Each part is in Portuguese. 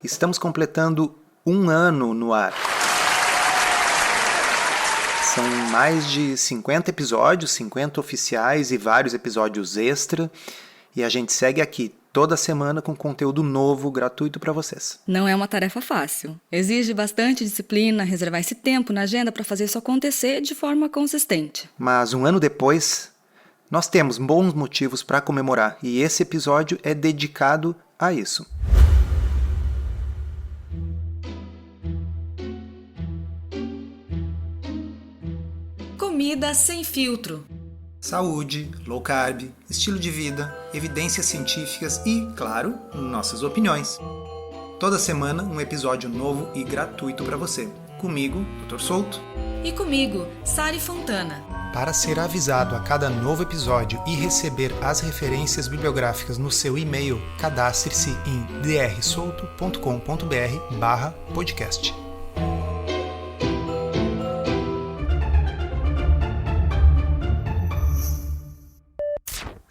Estamos completando 1 ano no ar. São mais de 50 episódios, 50 oficiais e vários episódios extra. E a gente segue aqui toda semana com conteúdo novo, gratuito para vocês. Não é uma tarefa fácil. Exige bastante disciplina, reservar esse tempo na agenda para fazer isso acontecer de forma consistente. Mas 1 ano depois, nós temos bons motivos para comemorar. E esse episódio é dedicado a isso. Comida sem filtro. Saúde, low carb, estilo de vida, evidências científicas e, claro, nossas opiniões. Toda semana um episódio novo e gratuito para você. Comigo, Dr. Souto. E comigo, Sari Fontana. Para ser avisado a cada novo episódio e receber as referências bibliográficas no seu e-mail, cadastre-se em drsolto.com.br/podcast.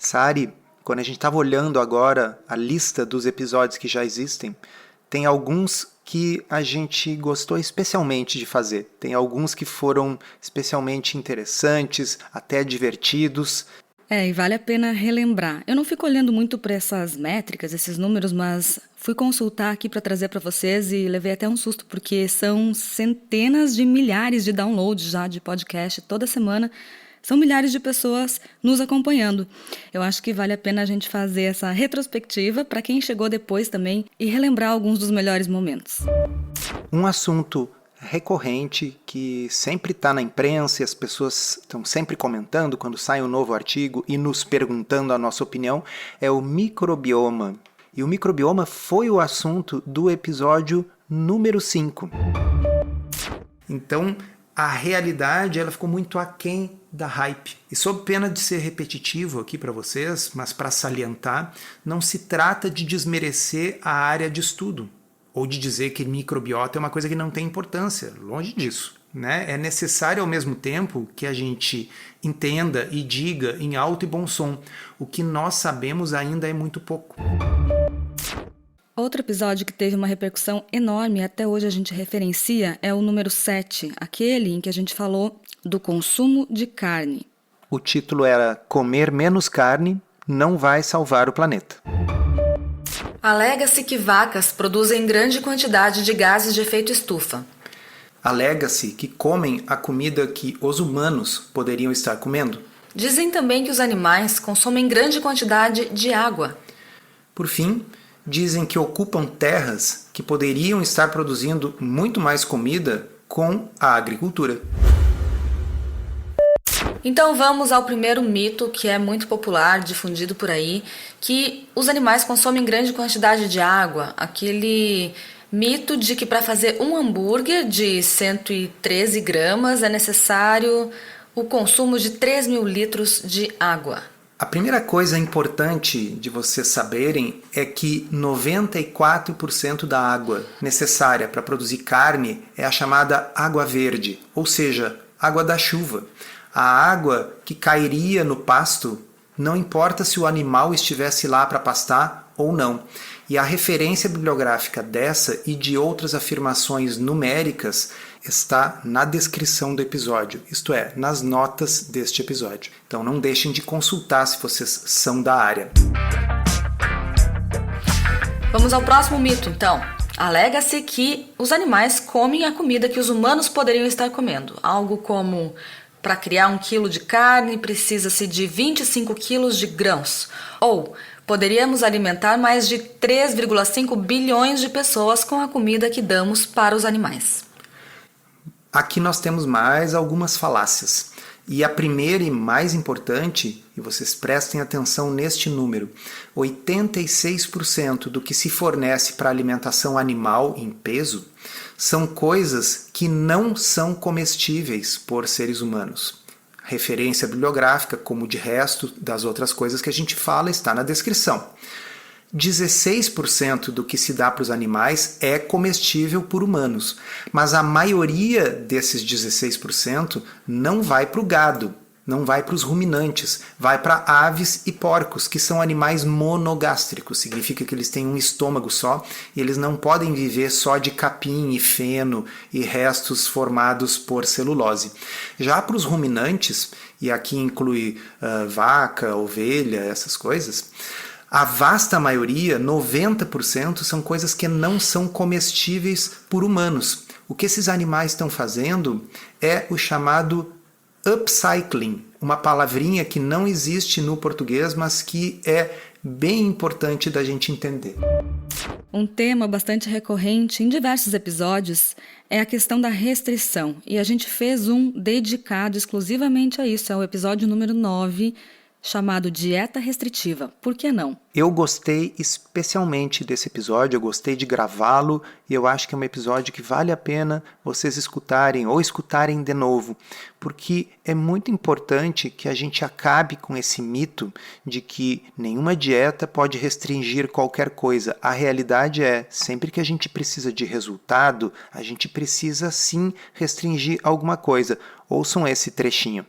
Sari, quando a gente estava olhando agora a lista dos episódios que já existem, tem alguns que a gente gostou especialmente de fazer. Tem alguns que foram especialmente interessantes, até divertidos. E vale a pena relembrar. Eu não fico olhando muito para essas métricas, esses números, mas fui consultar aqui para trazer para vocês e levei até um susto, porque são centenas de milhares de downloads já de podcast toda semana. São milhares de pessoas nos acompanhando. Eu acho que vale a pena a gente fazer essa retrospectiva para quem chegou depois também e relembrar alguns dos melhores momentos. Um assunto recorrente que sempre está na imprensa e as pessoas estão sempre comentando quando sai um novo artigo e nos perguntando a nossa opinião é o microbioma. E o microbioma foi o assunto do episódio número 5. Então, a realidade ela ficou muito aquém da hype. E sob pena de ser repetitivo aqui para vocês, mas para salientar, não se trata de desmerecer a área de estudo ou de dizer que microbiota é uma coisa que não tem importância. Longe disso, né? É necessário ao mesmo tempo que a gente entenda e diga em alto e bom som. O que nós sabemos ainda é muito pouco. Outro episódio que teve uma repercussão enorme e até hoje a gente referencia é o número 7, aquele em que a gente falou do consumo de carne. O título era Comer menos carne não vai salvar o planeta. Alega-se que vacas produzem grande quantidade de gases de efeito estufa. Alega-se que comem a comida que os humanos poderiam estar comendo. Dizem também que os animais consomem grande quantidade de água. Por fim, dizem que ocupam terras que poderiam estar produzindo muito mais comida com a agricultura. Então vamos ao primeiro mito que é muito popular, difundido por aí, que os animais consomem grande quantidade de água. Aquele mito de que para fazer um hambúrguer de 113 gramas é necessário o consumo de 3.000 litros de água. A primeira coisa importante de vocês saberem é que 94% da água necessária para produzir carne é a chamada água verde, ou seja, água da chuva. A água que cairia no pasto, não importa se o animal estivesse lá para pastar ou não. E a referência bibliográfica dessa e de outras afirmações numéricas está na descrição do episódio, isto é, nas notas deste episódio. Então não deixem de consultar se vocês são da área. Vamos ao próximo mito, então. Alega-se que os animais comem a comida que os humanos poderiam estar comendo. Algo como, para criar 1 quilo de carne, precisa-se de 25 quilos de grãos. Ou, poderíamos alimentar mais de 3,5 bilhões de pessoas com a comida que damos para os animais. Aqui nós temos mais algumas falácias. E a primeira e mais importante, e vocês prestem atenção neste número, 86% do que se fornece para alimentação animal em peso são coisas que não são comestíveis por seres humanos. Referência bibliográfica, como de resto das outras coisas que a gente fala, está na descrição. 16% do que se dá para os animais é comestível por humanos, mas a maioria desses 16% não vai para o gado, não vai para os ruminantes, vai para aves e porcos, que são animais monogástricos, significa que eles têm um estômago só e eles não podem viver só de capim e feno e restos formados por celulose. Já para os ruminantes, e aqui inclui vaca, ovelha, essas coisas, a vasta maioria, 90%, são coisas que não são comestíveis por humanos. O que esses animais estão fazendo é o chamado upcycling, uma palavrinha que não existe no português, mas que é bem importante da gente entender. Um tema bastante recorrente em diversos episódios é a questão da restrição, e a gente fez um dedicado exclusivamente a isso, é o episódio número 9, chamado Dieta Restritiva. Por que não? Eu gostei especialmente desse episódio, eu gostei de gravá-lo e eu acho que é um episódio que vale a pena vocês escutarem ou escutarem de novo, porque é muito importante que a gente acabe com esse mito de que nenhuma dieta pode restringir qualquer coisa. A realidade é, sempre que a gente precisa de resultado, a gente precisa sim restringir alguma coisa. Ouçam esse trechinho.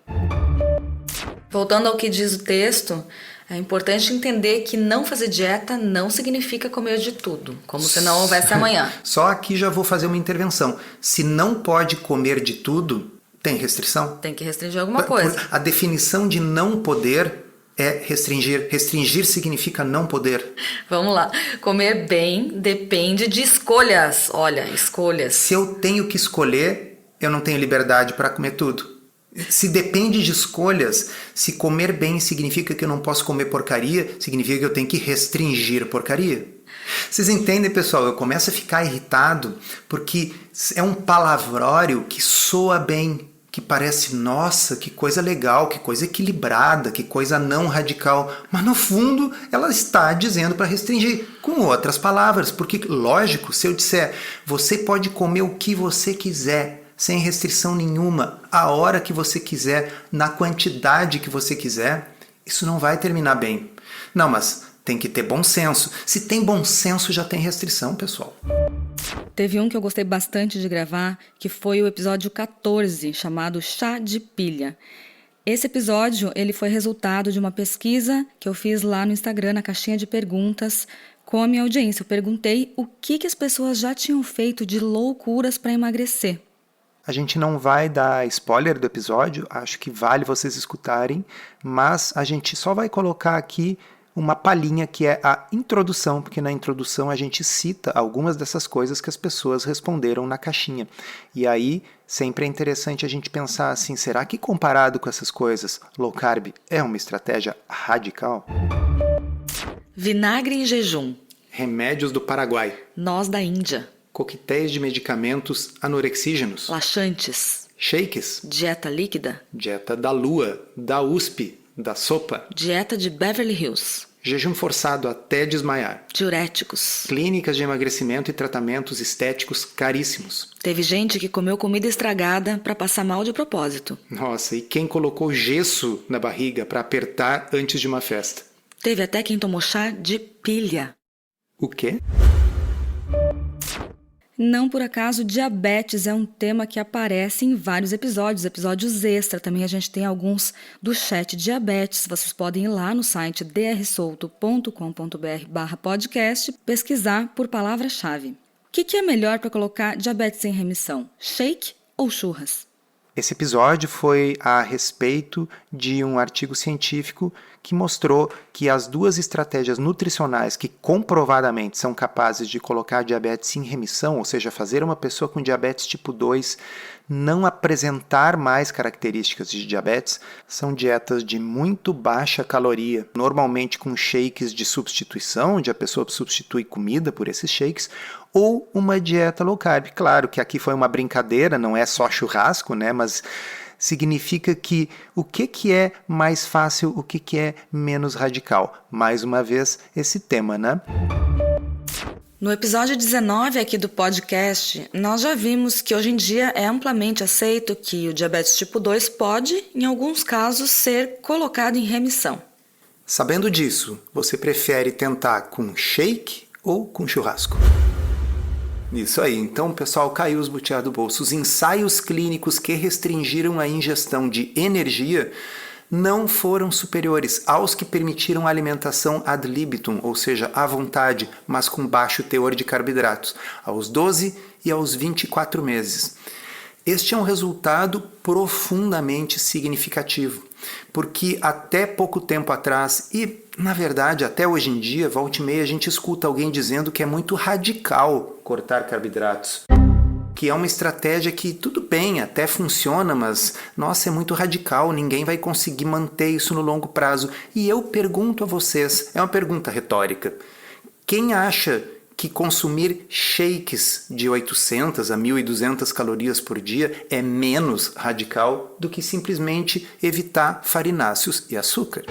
Voltando ao que diz o texto, é importante entender que não fazer dieta não significa comer de tudo, como se não houvesse amanhã. Só aqui já vou fazer uma intervenção. Se não pode comer de tudo, tem restrição? Tem que restringir alguma coisa. A definição de não poder é restringir. Restringir significa não poder. Vamos lá. Comer bem depende de escolhas. Olha, escolhas. Se eu tenho que escolher, eu não tenho liberdade para comer tudo. Se depende de escolhas, se comer bem significa que eu não posso comer porcaria, significa que eu tenho que restringir porcaria. Vocês entendem, pessoal? Eu começo a ficar irritado porque é um palavrório que soa bem, que parece, nossa, que coisa legal, que coisa equilibrada, que coisa não radical. Mas no fundo ela está dizendo para restringir, com outras palavras. Porque, lógico, se eu disser, você pode comer o que você quiser, sem restrição nenhuma, a hora que você quiser, na quantidade que você quiser, isso não vai terminar bem. Não, mas tem que ter bom senso. Se tem bom senso, já tem restrição, pessoal. Teve um que eu gostei bastante de gravar, que foi o episódio 14, chamado Chá de Pilha. Esse episódio ele foi resultado de uma pesquisa que eu fiz lá no Instagram, na caixinha de perguntas, com a minha audiência. Eu perguntei o que as pessoas já tinham feito de loucuras para emagrecer. A gente não vai dar spoiler do episódio, acho que vale vocês escutarem, mas a gente só vai colocar aqui uma palhinha que é a introdução, porque na introdução a gente cita algumas dessas coisas que as pessoas responderam na caixinha. E aí sempre é interessante a gente pensar assim, será que comparado com essas coisas, low carb é uma estratégia radical? Vinagre em jejum. Remédios do Paraguai. Noz da Índia. Coquetéis de medicamentos anorexígenos. Laxantes. Shakes. Dieta líquida. Dieta da lua, da USP, da sopa. Dieta de Beverly Hills. Jejum forçado até desmaiar. Diuréticos. Clínicas de emagrecimento e tratamentos estéticos caríssimos. Teve gente que comeu comida estragada para passar mal de propósito. Nossa, e quem colocou gesso na barriga para apertar antes de uma festa? Teve até quem tomou chá de pilha. O quê? Não por acaso, diabetes é um tema que aparece em vários episódios extra. Também a gente tem alguns do chat diabetes. Vocês podem ir lá no site drsolto.com.br/podcast, pesquisar por palavra-chave. O que é melhor para colocar diabetes em remissão? Shake ou churras? Esse episódio foi a respeito de um artigo científico que mostrou que as duas estratégias nutricionais que comprovadamente são capazes de colocar diabetes em remissão, ou seja, fazer uma pessoa com diabetes tipo 2 não apresentar mais características de diabetes, são dietas de muito baixa caloria, normalmente com shakes de substituição, onde a pessoa substitui comida por esses shakes, ou uma dieta low carb. Claro que aqui foi uma brincadeira, não é só churrasco, né? Mas significa que o que é mais fácil, o que é menos radical. Mais uma vez, esse tema, né? No episódio 19 aqui do podcast, nós já vimos que hoje em dia é amplamente aceito que o diabetes tipo 2 pode, em alguns casos, ser colocado em remissão. Sabendo disso, você prefere tentar com shake ou com churrasco? Isso aí, então pessoal, caiu os butiá do bolso. Os ensaios clínicos que restringiram a ingestão de energia não foram superiores aos que permitiram a alimentação ad libitum, ou seja, à vontade, mas com baixo teor de carboidratos, aos 12 e aos 24 meses. Este é um resultado profundamente significativo, porque até pouco tempo atrás, e na verdade até hoje em dia, volta e meia, a gente escuta alguém dizendo que é muito radical cortar carboidratos. Que é uma estratégia que, tudo bem, até funciona, mas, nossa, é muito radical, ninguém vai conseguir manter isso no longo prazo. E eu pergunto a vocês, é uma pergunta retórica, quem acha que consumir shakes de 800 a 1.200 calorias por dia é menos radical do que simplesmente evitar farináceos e açúcar?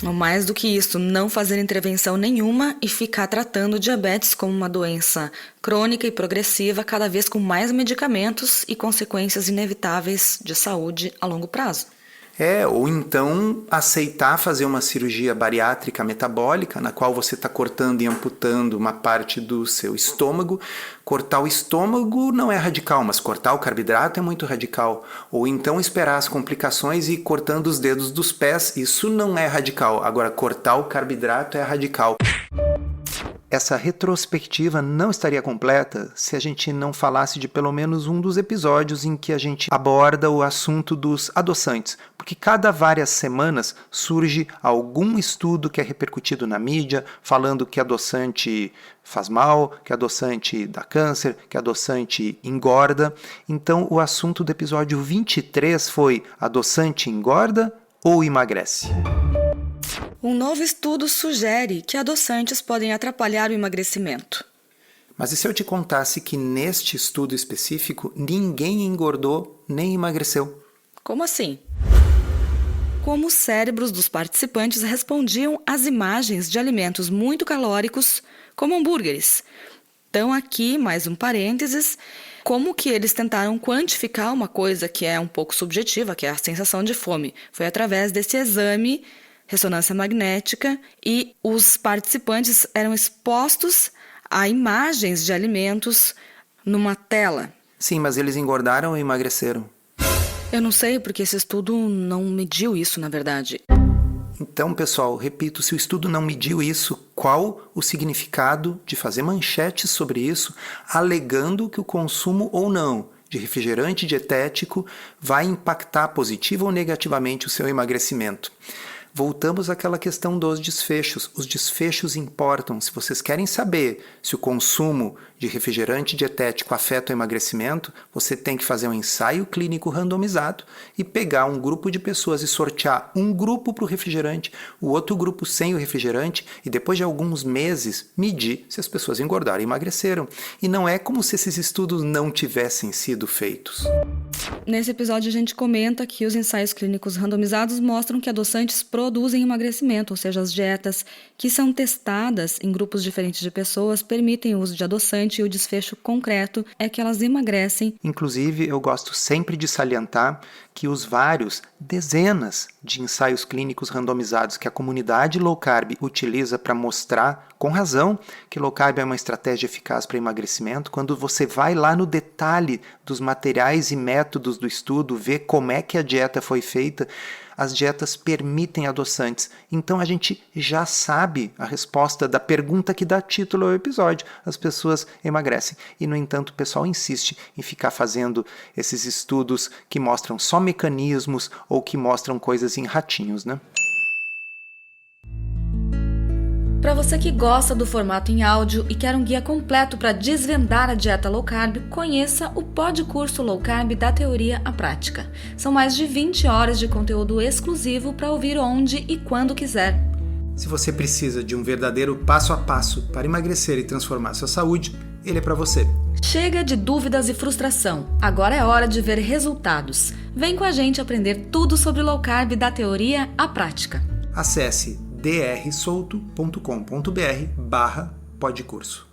Mais do que isso, não fazer intervenção nenhuma e ficar tratando diabetes como uma doença crônica e progressiva, cada vez com mais medicamentos e consequências inevitáveis de saúde a longo prazo. Ou então aceitar fazer uma cirurgia bariátrica metabólica, na qual você está cortando e amputando uma parte do seu estômago. Cortar o estômago não é radical, mas cortar o carboidrato é muito radical. Ou então esperar as complicações e ir cortando os dedos dos pés, isso não é radical. Agora, cortar o carboidrato é radical. Essa retrospectiva não estaria completa se a gente não falasse de pelo menos um dos episódios em que a gente aborda o assunto dos adoçantes, porque cada várias semanas surge algum estudo que é repercutido na mídia, falando que adoçante faz mal, que adoçante dá câncer, que adoçante engorda. Então o assunto do episódio 23 foi: adoçante engorda ou emagrece? Um novo estudo sugere que adoçantes podem atrapalhar o emagrecimento. Mas e se eu te contasse que neste estudo específico ninguém engordou nem emagreceu? Como assim? Como os cérebros dos participantes respondiam às imagens de alimentos muito calóricos, como hambúrgueres. Então aqui, mais um parênteses, como que eles tentaram quantificar uma coisa que é um pouco subjetiva, que é a sensação de fome. Foi através desse exame, ressonância magnética, e os participantes eram expostos a imagens de alimentos numa tela. Sim, mas eles engordaram ou emagreceram? Eu não sei, porque esse estudo não mediu isso, na verdade. Então, pessoal, repito, se o estudo não mediu isso, qual o significado de fazer manchetes sobre isso, alegando que o consumo ou não de refrigerante dietético vai impactar positivo ou negativamente o seu emagrecimento? Voltamos àquela questão dos desfechos. Os desfechos importam. Se vocês querem saber se o consumo de refrigerante dietético afeta o emagrecimento, você tem que fazer um ensaio clínico randomizado e pegar um grupo de pessoas e sortear um grupo para o refrigerante, o outro grupo sem o refrigerante, e depois de alguns meses medir se as pessoas engordaram e emagreceram. E não é como se esses estudos não tivessem sido feitos. Nesse episódio a gente comenta que os ensaios clínicos randomizados mostram que adoçantes produzem emagrecimento, ou seja, as dietas que são testadas em grupos diferentes de pessoas permitem o uso de adoçante e o desfecho concreto é que elas emagrecem. Inclusive, eu gosto sempre de salientar que os vários, dezenas de ensaios clínicos randomizados que a comunidade low carb utiliza para mostrar, com razão, que low carb é uma estratégia eficaz para emagrecimento, quando você vai lá no detalhe dos materiais e métodos do estudo, ver como é que a dieta foi feita, as dietas permitem adoçantes. Então a gente já sabe a resposta da pergunta que dá título ao episódio. As pessoas emagrecem. E, no entanto, o pessoal insiste em ficar fazendo esses estudos que mostram só mecanismos ou que mostram coisas em ratinhos, né? Para você que gosta do formato em áudio e quer um guia completo para desvendar a dieta low carb, conheça o Podcurso Low Carb da Teoria à Prática. São mais de 20 horas de conteúdo exclusivo para ouvir onde e quando quiser. Se você precisa de um verdadeiro passo a passo para emagrecer e transformar sua saúde, ele é para você. Chega de dúvidas e frustração. Agora é hora de ver resultados. Vem com a gente aprender tudo sobre low carb da Teoria à Prática. Acesse drsolto.com.br/podcurso.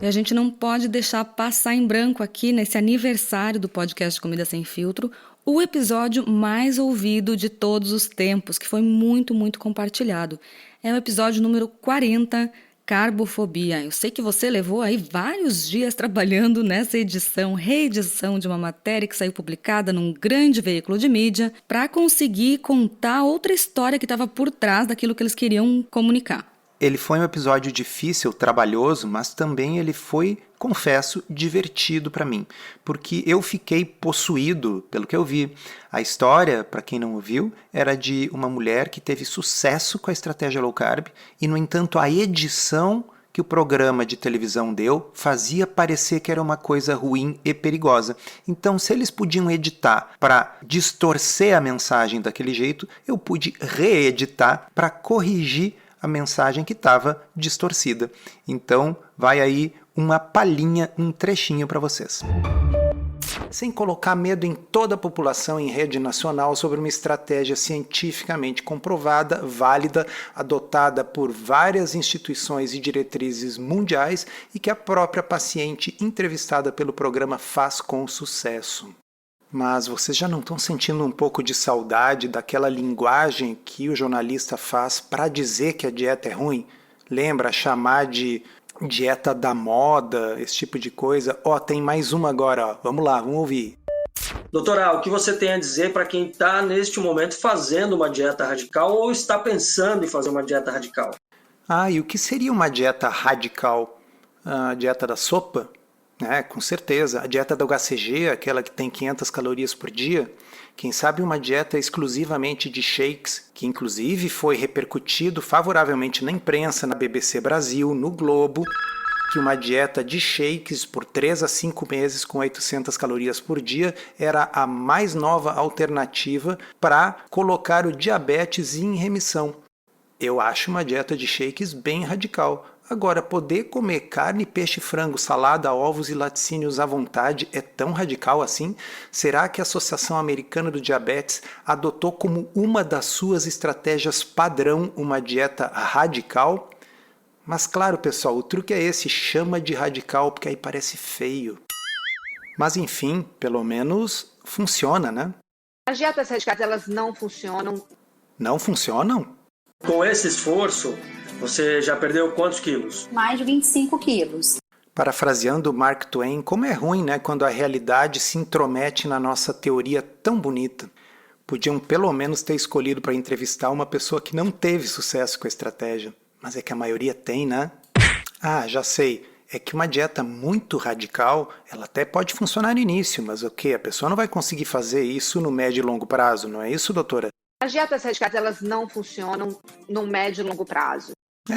E a gente não pode deixar passar em branco aqui, nesse aniversário do podcast Comida Sem Filtro, o episódio mais ouvido de todos os tempos, que foi muito, muito compartilhado. É o episódio número 40, Carbofobia. Eu sei que você levou aí vários dias trabalhando nessa edição, reedição de uma matéria que saiu publicada num grande veículo de mídia para conseguir contar outra história que estava por trás daquilo que eles queriam comunicar. Ele foi um episódio difícil, trabalhoso, mas também ele foi, confesso, divertido para mim, porque eu fiquei possuído pelo que eu vi. A história, para quem não ouviu, era de uma mulher que teve sucesso com a estratégia low carb e, no entanto, a edição que o programa de televisão deu fazia parecer que era uma coisa ruim e perigosa. Então, se eles podiam editar para distorcer a mensagem daquele jeito, eu pude reeditar para corrigir a mensagem que estava distorcida. Então, vai aí uma palhinha, um trechinho para vocês. Sem colocar medo em toda a população em rede nacional sobre uma estratégia cientificamente comprovada, válida, adotada por várias instituições e diretrizes mundiais e que a própria paciente entrevistada pelo programa faz com sucesso. Mas vocês já não estão sentindo um pouco de saudade daquela linguagem que o jornalista faz para dizer que a dieta é ruim? Lembra chamar de dieta da moda, esse tipo de coisa? Ó, tem mais uma agora, ó. Vamos lá, vamos ouvir. Doutora, o que você tem a dizer para quem está neste momento fazendo uma dieta radical ou está pensando em fazer uma dieta radical? E o que seria uma dieta radical? A dieta da sopa? Com certeza. A dieta do HCG, aquela que tem 500 calorias por dia, quem sabe uma dieta exclusivamente de shakes, que inclusive foi repercutido favoravelmente na imprensa, na BBC Brasil, no Globo, que uma dieta de shakes por 3 a 5 meses com 800 calorias por dia era a mais nova alternativa para colocar o diabetes em remissão. Eu acho uma dieta de shakes bem radical. Agora, poder comer carne, peixe, frango, salada, ovos e laticínios à vontade é tão radical assim? Será que a Associação Americana do Diabetes adotou como uma das suas estratégias padrão uma dieta radical? Mas claro, pessoal, o truque é esse, chama de radical porque aí parece feio. Mas enfim, pelo menos funciona, né? As dietas radicais, elas não funcionam. Não funcionam? Com esse esforço, você já perdeu quantos quilos? Mais de 25 quilos. Parafraseando Mark Twain, como é ruim, né, quando a realidade se intromete na nossa teoria tão bonita. Podiam pelo menos ter escolhido para entrevistar uma pessoa que não teve sucesso com a estratégia. Mas é que a maioria tem, né? Já sei. É que uma dieta muito radical, ela até pode funcionar no início, mas o quê? A pessoa não vai conseguir fazer isso no médio e longo prazo, não é isso, doutora? As dietas radicais, elas não funcionam no médio e longo prazo.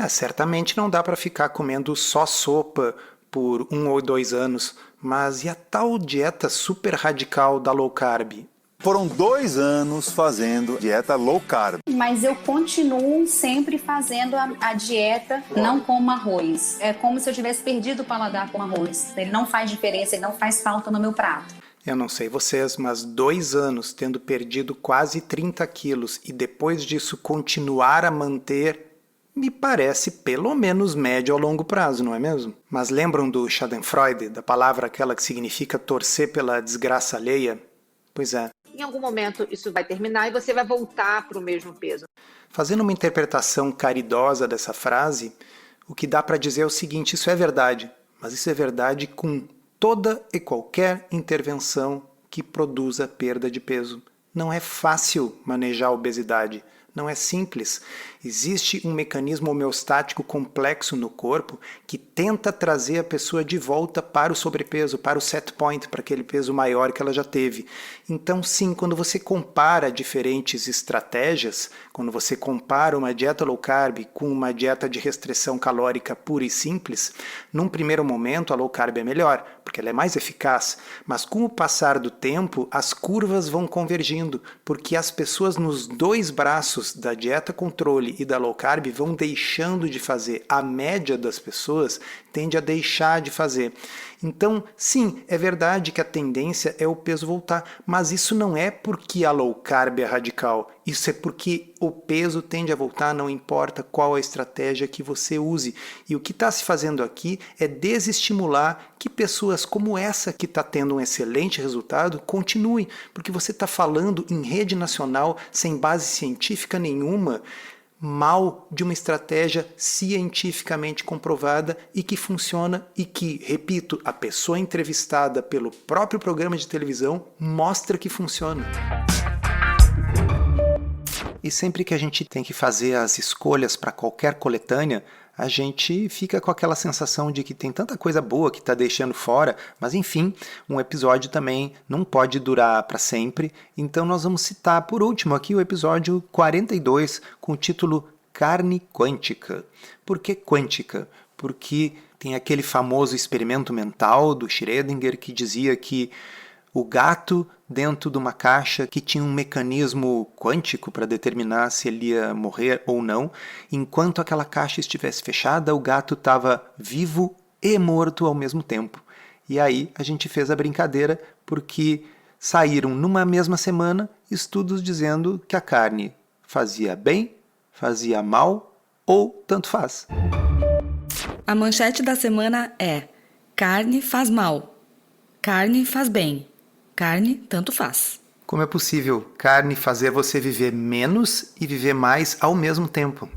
Certamente não dá para ficar comendo só sopa por 1 ou 2 anos, mas e a tal dieta super radical da low carb? Foram 2 anos fazendo dieta low carb. Mas eu continuo sempre fazendo a dieta, não como arroz. É como se eu tivesse perdido o paladar com arroz. Ele não faz diferença, ele não faz falta no meu prato. Eu não sei vocês, mas 2 anos tendo perdido quase 30 quilos e depois disso continuar a manter, me parece pelo menos médio a longo prazo, não é mesmo? Mas lembram do Schadenfreude, da palavra aquela que significa torcer pela desgraça alheia? Pois é. Em algum momento isso vai terminar e você vai voltar para o mesmo peso. Fazendo uma interpretação caridosa dessa frase, o que dá para dizer é o seguinte, isso é verdade, mas isso é verdade com toda e qualquer intervenção que produza perda de peso. Não é fácil manejar a obesidade, não é simples. Existe um mecanismo homeostático complexo no corpo que tenta trazer a pessoa de volta para o sobrepeso, para o set point, para aquele peso maior que ela já teve. Então, sim, quando você compara diferentes estratégias, quando você compara uma dieta low carb com uma dieta de restrição calórica pura e simples, num primeiro momento a low carb é melhor, porque ela é mais eficaz, mas com o passar do tempo as curvas vão convergindo, porque as pessoas nos 2 braços da dieta controle e da low carb vão deixando de fazer. A média das pessoas tende a deixar de fazer. Então, sim, é verdade que a tendência é o peso voltar, mas isso não é porque a low carb é radical, isso é porque o peso tende a voltar, não importa qual a estratégia que você use. E o que está se fazendo aqui é desestimular que pessoas como essa que está tendo um excelente resultado continuem, porque você está falando em rede nacional sem base científica nenhuma. mal de uma estratégia cientificamente comprovada e que funciona e que, repito, a pessoa entrevistada pelo próprio programa de televisão mostra que funciona. E sempre que a gente tem que fazer as escolhas para qualquer coletânea, a gente fica com aquela sensação de que tem tanta coisa boa que está deixando fora, mas enfim, um episódio também não pode durar para sempre, então nós vamos citar por último aqui o episódio 42 com o título Carne Quântica. Por que quântica? Porque tem aquele famoso experimento mental do Schrödinger que dizia que o gato dentro de uma caixa que tinha um mecanismo quântico para determinar se ele ia morrer ou não. Enquanto aquela caixa estivesse fechada, o gato estava vivo e morto ao mesmo tempo. E aí a gente fez a brincadeira porque saíram numa mesma semana estudos dizendo que a carne fazia bem, fazia mal ou tanto faz. A manchete da semana é: carne faz mal, carne faz bem. Carne, tanto faz. Como é possível carne fazer você viver menos e viver mais ao mesmo tempo?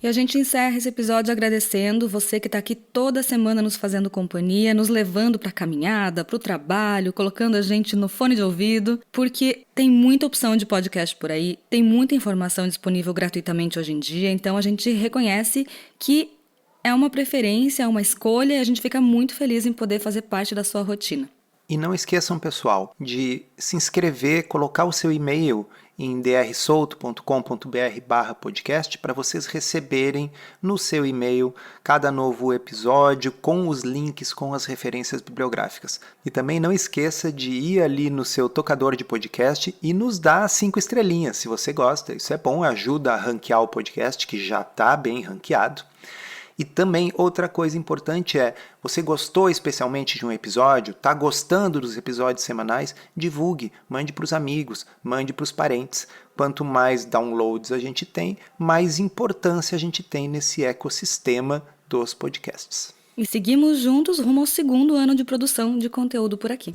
E a gente encerra esse episódio agradecendo você que está aqui toda semana nos fazendo companhia, nos levando para a caminhada, para o trabalho, colocando a gente no fone de ouvido, porque tem muita opção de podcast por aí, tem muita informação disponível gratuitamente hoje em dia, então a gente reconhece que é uma preferência, é uma escolha e a gente fica muito feliz em poder fazer parte da sua rotina. E não esqueçam, pessoal, de se inscrever, colocar o seu e-mail em drsolto.com.br/podcast para vocês receberem no seu e-mail cada novo episódio com os links, com as referências bibliográficas. E também não esqueça de ir ali no seu tocador de podcast e nos dar 5 estrelinhas, se você gosta. Isso é bom, ajuda a ranquear o podcast, que já está bem ranqueado. E também outra coisa importante é, você gostou especialmente de um episódio, está gostando dos episódios semanais? Divulgue, mande para os amigos, mande para os parentes. Quanto mais downloads a gente tem, mais importância a gente tem nesse ecossistema dos podcasts. E seguimos juntos rumo ao 2º ano de produção de conteúdo por aqui.